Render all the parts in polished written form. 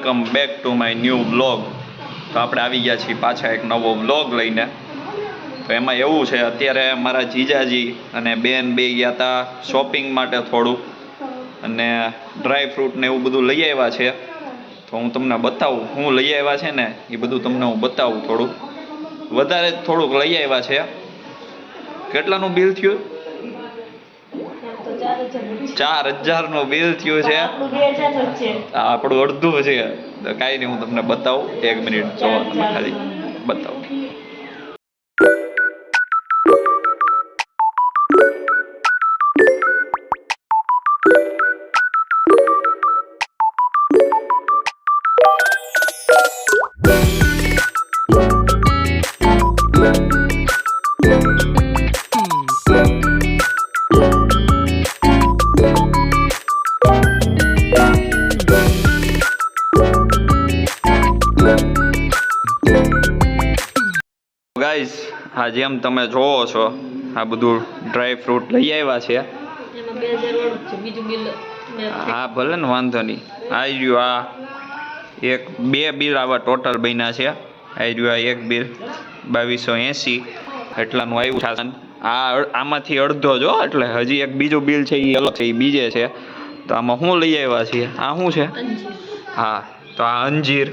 Welcome back to my new vlog. તો આપણે આવી ગયા છીએ પાછા એક નવો વ્લોગ લઈને. તો એમાં એવું છે, અત્યારે મારા જીજાજી અને બેન બે ગયા હતા શોપિંગ માટે થોડું, અને ડ્રાય ફ્રૂટ ને એવું બધું લઈ આવ્યા છે. તો હું તમને બતાવું હું લઈ આવ્યા છે ને એ બધું તમને હું બતાવું. થોડુંક વધારે થોડુંક લઈ આવ્યા છે. કેટલાનું બિલ થયું? 4000 નું બિલ થયું છે. આપણું અડધું છે. તો કાંઈ નહીં, હું તમને બતાવું. 1 મિનિટ જોવો, તમે ખાલી બતાવું. ગાઈસ, આ જેમ તમે જોવો છો, આ બધું ડ્રાય ફ્રૂટ લઈ આવ્યા છે. હા ભલે ને, વાંધો નહીં. આ રહ્યું, આ બે બિલ આવા ટોટલ બન્યા છે. આ રહ્યું, આ એક બિલ 2280 એટલાનું આવ્યું છે. આમાંથી અડધો જો, એટલે હજી એક બીજું બિલ છે એ અલગ છે, એ બીજે છે. તો આમાં શું લઈ આવ્યા છીએ? આ શું છે? હા, તો આ અંજીર,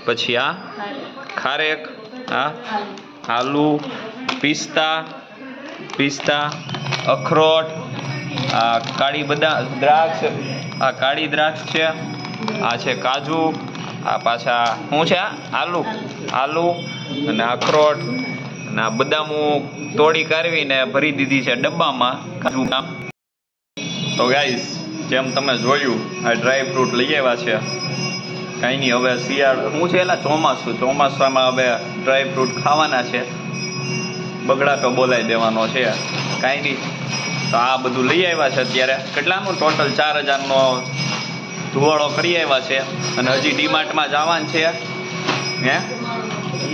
પછી આ ખારેક, આ આલુ, પિસ્તા, અખરોટ, આ કાળી દ્રાક્ષ, આ કાળી દ્રાક્ષ છે, આ છે કાજુ, આ પાછા શું છે? આલુ અને અખરોટ, અને આ બદામું તોડી કાઢવીને ભરી દીધી છે ડબ્બામાં કાજુ. તો ગાઈસ, જેમ તમે જોયું, આ ડ્રાય ફ્રૂટ લઈ આવ્યા છે. કાંઈ નહીં, હવે શિયાળ શું છે, એલા ચોમાસામાં હવે ડ્રાય ફ્રૂટ ખાવાના છે. બગડાકો બોલાવી દેવાનો છે. કાંઈ નહીં, તો આ બધું લઈ આવ્યા છે. અત્યારે કેટલાનું ટોટલ 4000નો ધુવાળો કરી આવ્યા છે. અને હજી ડીમાર્ટમાં જવાનું છે. હે,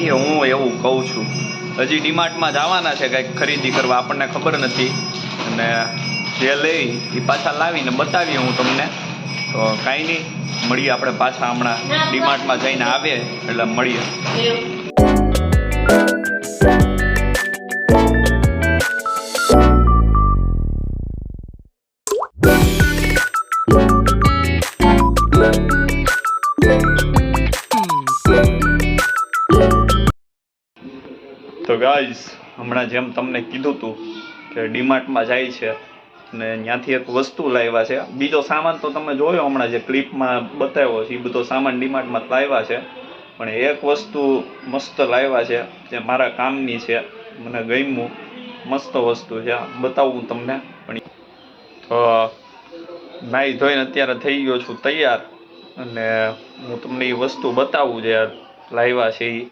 એ હું એવું કહું છું, હજી ડીમાર્ટમાં જવાના છે કંઈક ખરીદી કરવા, આપણને ખબર નથી. અને જે લઈ એ પાછા લાવીને બતાવીએ હું તમને. તો કાંઈ નહીં, મળીએ આપણે પાછા હમણાં ડીમાર્ટમાં જઈને આવીએ એટલે મળીએ. તો ગાઈઝ, હમણાં જેમ તમને કીધું હતું કે ડીમાર્ટમાં જાય છે અને ત્યાંથી એક વસ્તુ લાવ્યા છે. બીજો સામાન તો તમે જોયો હમણાં જે ક્લિપમાં બતાવ્યો છે, એ બધો સામાન ડીમાર્ટમાં લાવ્યા છે. પણ એક વસ્તુ મસ્ત લાવ્યા છે જે મારા કામની છે, મને ગમ્યું, મસ્ત વસ્તુ છે, બતાવું તમને. પણ તો નાહી ધોઈને અત્યારે થઈ ગયો છું તૈયાર, અને હું તમને એ વસ્તુ બતાવું જે લાવ્યા છે. એ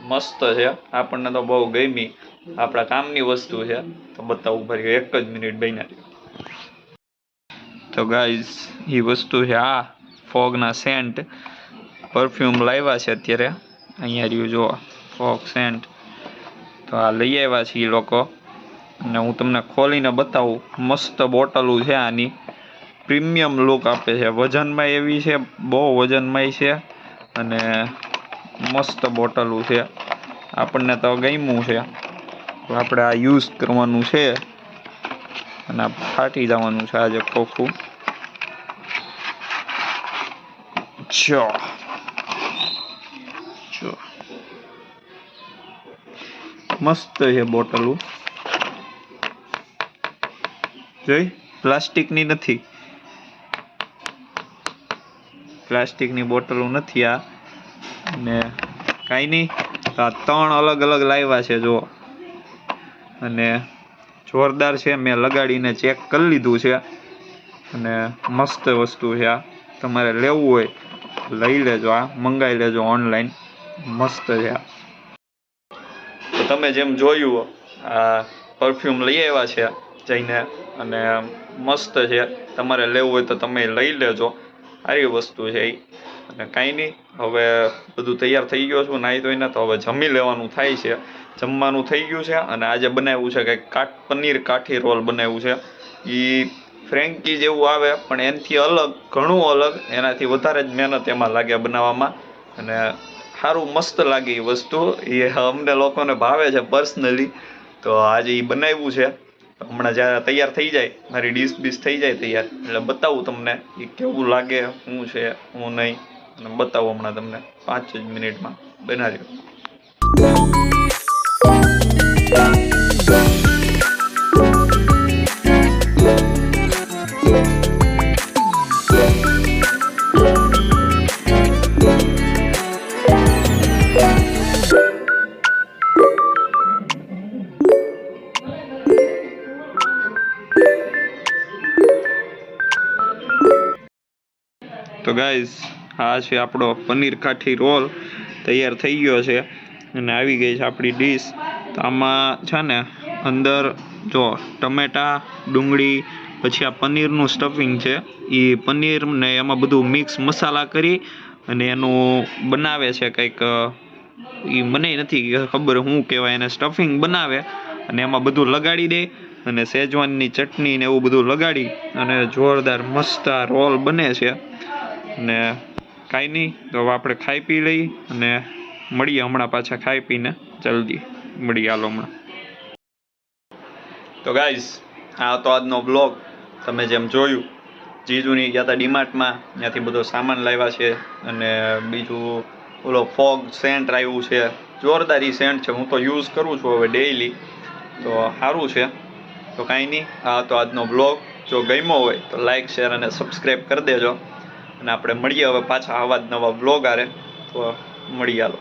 મસ્ત છે, આપણને તો બહુ ગમી, આપણા કામની વસ્તુ છે. તો બતાવું, ભરી 1 જ મિનિટ બન્યા. તો ગાઈઝ, એ વસ્તુ છે આ ફોગના સેન્ટ પરફ્યુમ લાવ્યા છે અત્યારે. અહીંયા રહ્યું જો ફોગ સેન્ટ. તો આ લઈ આવ્યા છે એ લોકો, અને હું તમને ખોલીને બતાવું. મસ્ત બોટલું છે આની, પ્રીમિયમ લુક આપે છે. વજનમાં એવી છે, બહુ વજનમાંય છે, અને મસ્ત બોટલું છે. આપણને તો ગમ્યું છે. આપણે આ યુઝ કરવાનું છે અને ફાટી જવાનું છે આજે ખોખું. મસ્ત છે બોટલું, જોઈ, પ્લાસ્ટિકની નથી, પ્લાસ્ટિકની બોટલું નથી આ. અને કાંઈ નહીં, આ 3 અલગ અલગ લાવ્યા છે જો, અને જોરદાર છે. મેં લગાડીને ચેક કરી લીધું છે, અને મસ્ત વસ્તુ છે આ. તમારે લેવું હોય લઈ લેજો, આ મંગાવી લેજો ઓનલાઈન, મસ્ત છે આ. તો તમે જેમ જોયું, આ પરફ્યુમ લઈ આવ્યા છે જઈને, અને મસ્ત છે. તમારે લેવું હોય તો તમે લઈ લેજો, સારી વસ્તુ છે એ. અને કાંઈ નહીં, હવે બધું તૈયાર થઈ ગયો છું નાહી ધોઈને. તો હવે જમી લેવાનું થાય છે. જમવાનું થઈ ગયું છે, અને આજે બનાવ્યું છે કંઈક પનીર કાઠી રોલ બનાવ્યું છે. એ ફ્રેન્કી જેવું આવે પણ એનાથી અલગ, ઘણું અલગ, એનાથી વધારે જ મહેનત એમાં લાગે બનાવવામાં. અને સારું મસ્ત લાગે એ વસ્તુ, એ અમને લોકોને ભાવે છે પર્સનલી. તો આજે એ બનાવ્યું છે. હમણાં જ્યારે તૈયાર થઈ જાય, મારી ડીશ બીશ થઈ જાય તૈયાર, એટલે બતાવું તમને એ કેવું લાગે, શું છે શું નહીં, અને બતાવું હમણાં તમને 5 જ મિનિટમાં બનાવ્યો. તો ગાઈઝ, આ છે આપણો પનીર કાઠી રોલ તૈયાર થઈ ગયો છે અને આવી ગઈ છે આપણી ડીશ. તો આમાં છે ને અંદર જો ટમેટા, ડુંગળી, પછી આ પનીરનું સ્ટફિંગ છે, એ પનીરને એમાં બધું મિક્સ મસાલા કરી અને એનું બનાવે છે કંઈક, એ મને નથી ખબર શું કહેવાય એને, સ્ટફિંગ બનાવે અને એમાં બધું લગાડી દે અને શેજવાનની ચટણી ને એવું બધું લગાડી અને જોરદાર મસ્ત આ રોલ બને છે. ને કાંઈ નહીં, તો હવે આપણે ખાઈ પી લઈ અને મળીએ હમણાં પાછા ખાઈ પીને, જલ્દી મળીએ હાલો હમણાં. તો ગાઈઝ, આ તો આજનો બ્લોગ. તમે જેમ જોયું, જીજુની ગયા હતા ડીમાર્ટમાં, ત્યાંથી બધો સામાન લાવ્યા છે અને બીજું ઓલો ફોગ સેન્ટ આવ્યું છે, જોરદાર ઈ સેન્ટ છે, હું તો યુઝ કરું છું હવે ડેઈલી, તો સારું છે. તો કાંઈ નહીં, આ તો આજનો બ્લોગ. જો ગમ્યો હોય તો લાઈક, શેર અને સબસ્ક્રાઈબ કરી દેજો અને આપણે મળીએ હવે પાછા આવા જ નવા બ્લોગ આરે. તો મળીએ હાલો.